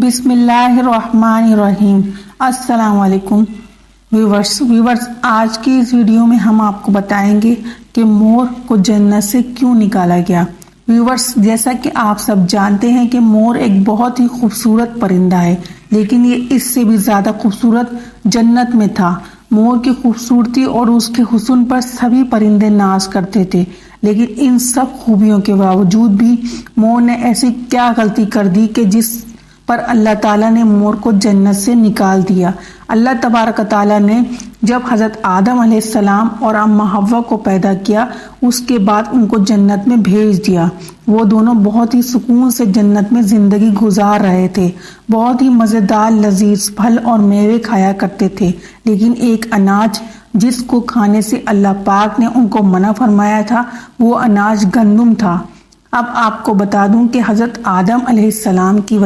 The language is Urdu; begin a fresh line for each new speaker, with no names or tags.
بسم اللہ الرحمن الرحیم۔ السلام علیکم ویورز، آج کی اس ویڈیو میں ہم آپ کو بتائیں گے کہ مور کو جنت سے کیوں نکالا گیا۔ ویورز، جیسا کہ آپ سب جانتے ہیں کہ مور ایک بہت ہی خوبصورت پرندہ ہے، لیکن یہ اس سے بھی زیادہ خوبصورت جنت میں تھا۔ مور کی خوبصورتی اور اس کے حسن پر سبھی پرندے ناز کرتے تھے، لیکن ان سب خوبیوں کے باوجود بھی مور نے ایسی کیا غلطی کر دی کہ جس پر اللہ تعالیٰ نے مور کو جنت سے نکال دیا۔ اللہ تبارک تعالیٰ نے جب حضرت آدم علیہ السلام اور اماں حوا کو پیدا کیا، اس کے بعد ان کو جنت میں بھیج دیا۔ وہ دونوں بہت ہی سکون سے جنت میں زندگی گزار رہے تھے، بہت ہی مزیدار لذیذ پھل اور میوے کھایا کرتے تھے، لیکن ایک اناج جس کو کھانے سے اللہ پاک نے ان کو منع فرمایا تھا، وہ اناج گندم تھا۔ اب آپ کو بتا دوں کہ حضرت آدم علیہ السلام کی وجہ